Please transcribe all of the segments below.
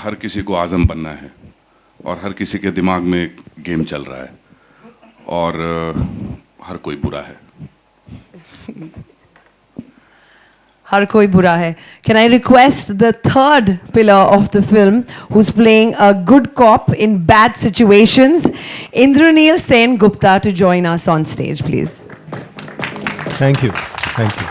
हर किसी को आज़म बनना है और हर किसी के दिमाग में एक गेम चल रहा है और हर कोई बुरा है. हर कोई बुरा है. Can I request the third pillar of the film, who's playing a good cop in bad situations, Indranil Sen Gupta, to join us on stage, please. Thank you. Thank you.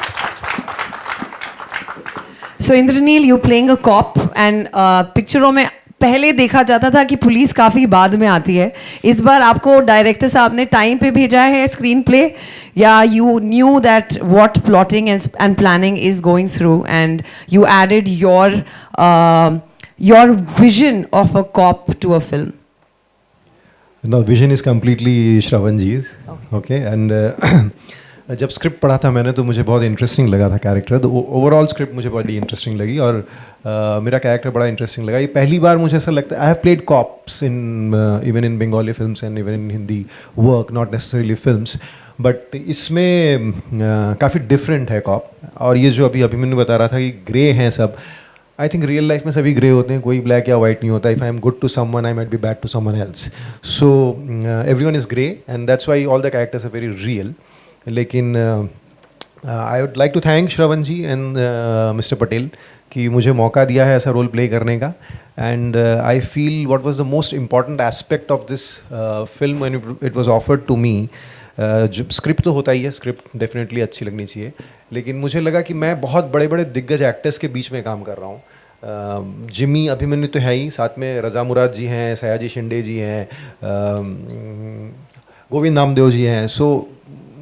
So Indranil, you're playing a cop, and पिक्चरों में पहले देखा जाता था कि police काफ़ी बाद में आती है. इस बार आपको डायरेक्टर साहब ने टाइम पे भेजा है स्क्रीन प्ले, या you knew that what plotting and planning is going through and you added your vision of a cop to a film? No, vision is completely Shravan ji's. Okay, and जब script पढ़ा था मैंने तो मुझे बहुत interesting लगा था character. तो ओवरऑल स्क्रिप्ट मुझे बड़ी इंटरेस्टिंग लगी और मेरा कैरेक्टर बड़ा इंटरेस्टिंग लगा. ये पहली बार मुझे ऐसा लगता है, I have played cops in even in Bengali films and even in Hindi work, not necessarily films, but इसमें काफ़ी डिफरेंट है कॉप. और ये जो अभी अभिमन्यु बता रहा था कि ग्रे हैं सब, आई थिंक रियल लाइफ में सभी ग्रे होते हैं, कोई ब्लैक या वाइट नहीं होता. If I am good to someone I might be bad to someone else. So everyone is grey and that's why all the characters are very real. लेकिन I would like to thank Shravan ji and mister Patel कि मुझे मौका दिया है ऐसा role play करने का. And I feel what was the most important aspect of this film when it was offered to me. जो स्क्रिप्ट तो होता ही है, स्क्रिप्ट डेफिनेटली अच्छी लगनी चाहिए, लेकिन मुझे लगा कि मैं बहुत बड़े बड़े दिग्गज एक्टर्स के बीच में काम कर रहा हूँ. जिमी अभिमन्यु तो है ही, साथ में रजा मुराद जी हैं, सयाजी शिंदे जी हैं, गोविंद नामदेव जी हैं. सो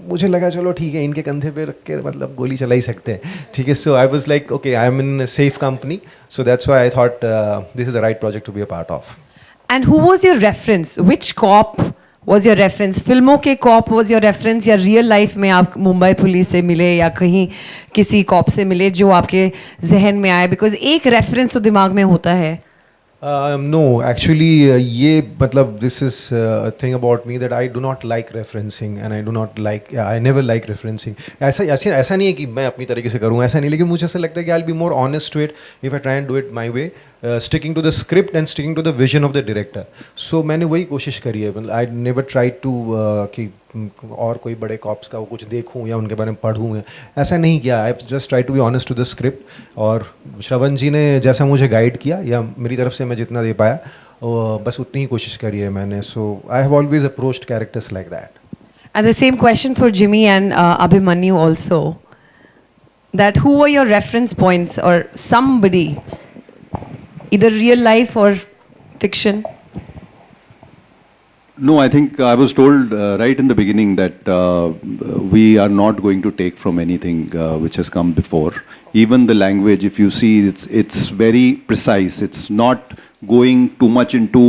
मुझे लगा चलो ठीक है, इनके कंधे पे रख के मतलब गोली चला ही सकते हैं, ठीक है. So I was like okay, I am in safe company, so that's why I thought this is the right project to be a part of. And who was your reference? Which cop was your reference? फिल्मों के cop was your reference, या real life में आप Mumbai police से मिले या कहीं किसी कॉप से मिले जो आपके जहन में आए? बिकॉज एक रेफरेंस तो दिमाग में होता है. No, actually, ये मतलब this is a thing about me that I do not like referencing and I do not like, I never like referencing. ऐसा नहीं है कि मैं अपनी तरीके से करूँ, ऐसा नहीं, लेकिन मुझे ऐसा लगता है कि I'll be more honest to it if I try and do it my way, sticking to the script and sticking to the vision of the director. So मैंने वही कोशिश करी है. I never tried to कि और कोई बड़े cops का वो कुछ देखूं या उनके बारे में पढ़ूं, ऐसा नहीं किया. I just try to be honest to the script, और श्रवण जी ने जैसा मुझे गाइड किया या मेरी तरफ से मैं जितना दे पाया बस उतनी ही कोशिश करी है मैंने. So I have always approached characters like that. And the same question for Jimmy and Abhimanyu also. That who were your reference points, or somebody, either real life or fiction? No, I think I was told right in the beginning that we are not going to take from anything which has come before. Even the language, if you see, it's very precise. It's not going too much into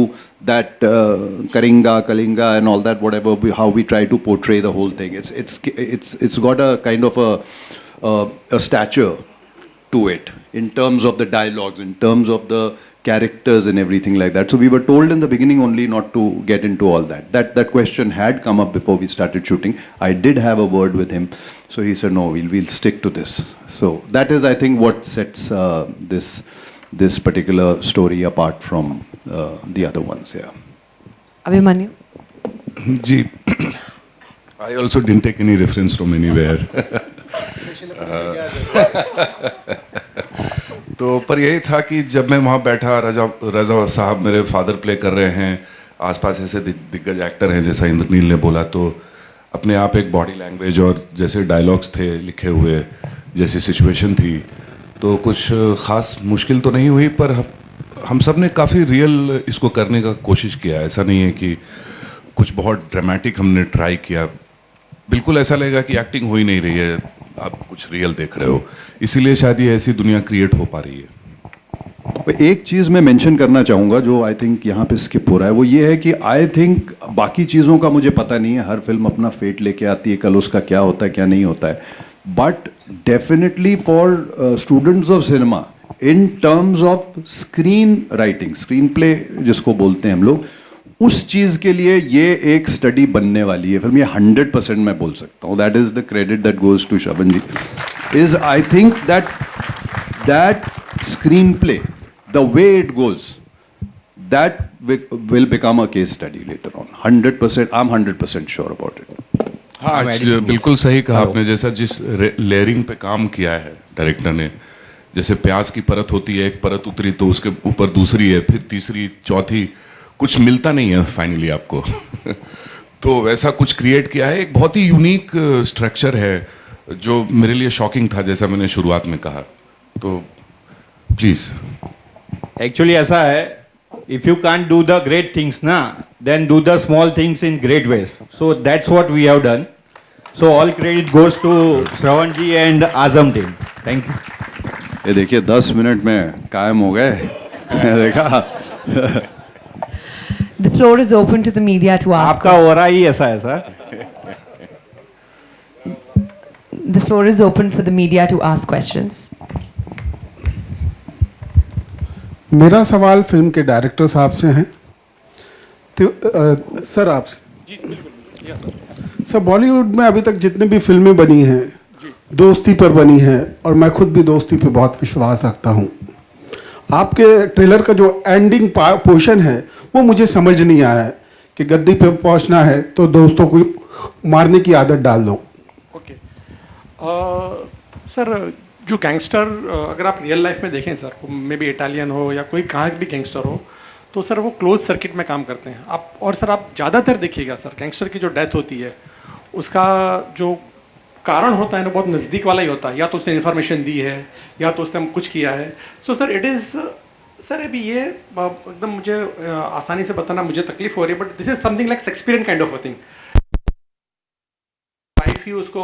that Karinga, Kalinga, and all that. Whatever how we try to portray the whole thing. It's got a kind of a stature to it in terms of the dialogues, in terms of the characters and everything like that. So we were told in the beginning only not to get into all that. That question had come up before we started shooting. I did have a word with him, so he said no, we'll stick to this. So that is, I think, what sets this particular story apart from the other ones. Yeah. Abhimanyu? जी, I also didn't take any reference from anywhere. तो पर यही था कि जब मैं वहाँ बैठा, रजा साहब मेरे फादर प्ले कर रहे हैं, आसपास ऐसे दिग्गज एक्टर हैं जैसा इंद्रनील ने बोला, तो अपने आप एक बॉडी लैंग्वेज और जैसे डायलॉग्स थे लिखे हुए, जैसी सिचुएशन थी, तो कुछ ख़ास मुश्किल तो नहीं हुई. पर हम सब ने काफ़ी रियल इसको करने का कोशिश किया. ऐसा नहीं है कि कुछ बहुत ड्रामेटिक हमने ट्राई किया. बिल्कुल ऐसा लगेगा कि एक्टिंग हो ही नहीं रही है, आप कुछ रियल देख रहे हो. इसीलिए शायद ये ऐसी दुनिया क्रिएट हो पा रही है. एक चीज़ मैं मेंशन करना चाहूँगा जो आई थिंक यहाँ पे स्किप हो रहा है, वो ये है कि आई थिंक बाकी चीज़ों का मुझे पता नहीं है, हर फिल्म अपना फेट लेके आती है, कल उसका क्या होता है क्या नहीं होता है. But definitely for students of cinema, in terms of screen writing, screen play जिसको बोलते हैं हम लोग, उस चीज़ के लिए ये एक स्टडी बनने वाली है फिल्म. ये 100% मैं बोल सकता हूँ. That is the credit that goes to Shravan ji. Is I think that screenplay the way it goes, that will become a case study later on. 100%, I'm 100% sure about it. हाँ आज बिल्कुल सही कहा आपने, जैसा जिस लेयरिंग पे काम किया है डायरेक्टर ने, जैसे प्याज की परत होती है, एक परत उतरी तो उसके ऊपर दूसरी है, फिर तीसरी, चौथी, कुछ मिलता नहीं है फाइनली आपको तो वैसा कुछ क्रिएट किया है, एक बहुत ही यूनिक स्ट्रक्चर है जो मेरे लिए शॉकिंग था, जैसा मैंने शुरुआत में कहा। तो प्लीज एक्चुअली ऐसा है, if you can't do the great things na, then do the small things in great ways. So that's what we have done. So all credit goes to Shravan ji and Azam team. Thank you. ये देखिए 10 minute में कायम हो गए देखा The floor is open to the media to ask. आपका हो रहा ही ऐसा है sir. The floor is open for the media to ask questions. मेरा सवाल फिल्म के डायरेक्टर साहब से है। सर आपसे सर, बॉलीवुड में अभी तक जितनी भी फिल्में बनी हैं दोस्ती पर बनी हैं, और मैं खुद भी दोस्ती पे बहुत विश्वास रखता हूँ। आपके ट्रेलर का जो एंडिंग पोर्शन है वो मुझे समझ नहीं आया है कि गद्दी पे पहुँचना है तो दोस्तों को मारने की आदत डाल दो। ओके सर, जो गैंगस्टर अगर आप रियल लाइफ में देखें सर, मे बी इटालियन हो या कोई कहाँ भी गैंगस्टर हो, तो सर वो क्लोज सर्किट में काम करते हैं आप। और सर आप ज़्यादातर देखिएगा सर, गैंगस्टर की जो डेथ होती है उसका जो कारण होता है ना बहुत नज़दीक वाला ही होता है, या तो उसने इन्फॉर्मेशन दी है या तो उसने कुछ किया है। So sir it is sir अभी ये एकदम मुझे आसानी से बताना मुझे तकलीफ हो रही है, but this is something like Shakespearean kind of a thing. Wife ही उसको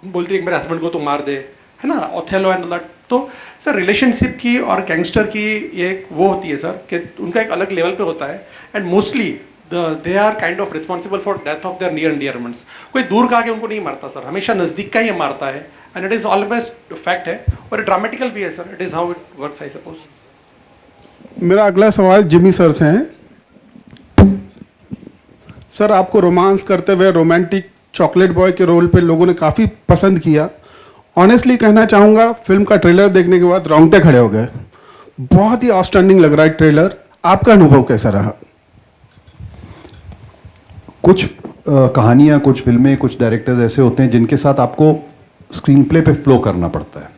बोलती है कि मेरे हस्बैंड को तो मार दे, है ना, ओथेलो एंड दैट। तो सर रिलेशनशिप की और गैंगस्टर की ये एक वो होती है सर कि उनका एक अलग लेवल पे होता है, and mostly they are kind of responsible for death of their near and dear ones. कोई दूर का आके उनको नहीं मारता सर, हमेशा नज़दीक का ही मारता है, and it is always fact है, और ड्रामेटिकल भी है sir. It is how it works I suppose. मेरा अगला सवाल जिमी सर से है। सर आपको रोमांस करते हुए रोमांटिक चॉकलेट बॉय के रोल पे लोगों ने काफ़ी पसंद किया। ऑनेस्टली कहना चाहूँगा, फिल्म का ट्रेलर देखने के बाद रोंगटे खड़े हो गए। बहुत ही आउटस्टैंडिंग लग रहा है ट्रेलर, आपका अनुभव कैसा रहा? कुछ कहानियाँ, कुछ फिल्में, कुछ डायरेक्टर्स ऐसे होते हैं जिनके साथ आपको स्क्रीन प्ले पे फ्लो करना पड़ता है।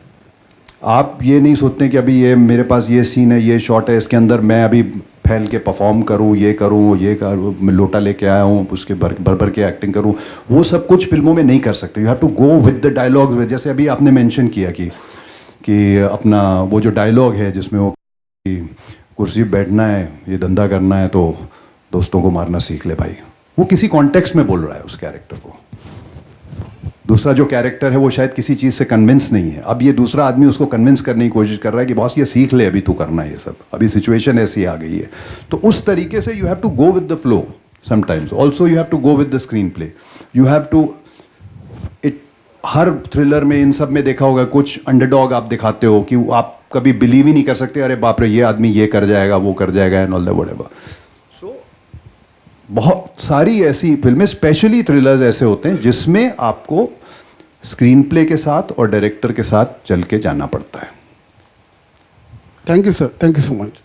आप ये नहीं सोचते कि अभी ये मेरे पास ये सीन है, ये शॉट है, इसके अंदर मैं अभी फैल के परफॉर्म करूँ, ये करूँ, मैं लोटा लेके आया हूँ, उसके भर के एक्टिंग करूँ। वो सब कुछ फिल्मों में नहीं कर सकते। You have to go with the dialogues. जैसे अभी आपने मेंशन किया कि अपना वो जो डायलॉग है जिसमें वो कि कुर्सी पे बैठना है, ये धंधा करना है तो दोस्तों को मारना सीख ले भाई, वो किसी कॉन्टेक्स्ट में बोल रहा है उस कैरेक्टर को। दूसरा जो कैरेक्टर है वो शायद किसी चीज़ से कन्विंस नहीं है। अब ये दूसरा आदमी उसको कन्विंस करने की कोशिश कर रहा है कि बॉस ये सीख ले, अभी तू करना है ये सब, अभी सिचुएशन ऐसी आ गई है। तो उस तरीके से you have to go with the flow sometimes. Also you have to go with the screenplay. You have to it. हर थ्रिलर में, इन सब में देखा होगा, कुछ अंडरडॉग आप दिखाते हो कि आप कभी बिलीव ही नहीं कर सकते, अरे बाप रे ये आदमी ये कर जाएगा, वो कर जाएगा, एंड ऑल दैट व्हाटएवर। बहुत सारी ऐसी फिल्में, स्पेशली थ्रिलर्स ऐसे होते हैं जिसमें आपको स्क्रीन प्ले के साथ और डायरेक्टर के साथ चल के जाना पड़ता है। Thank you sir, thank you so much.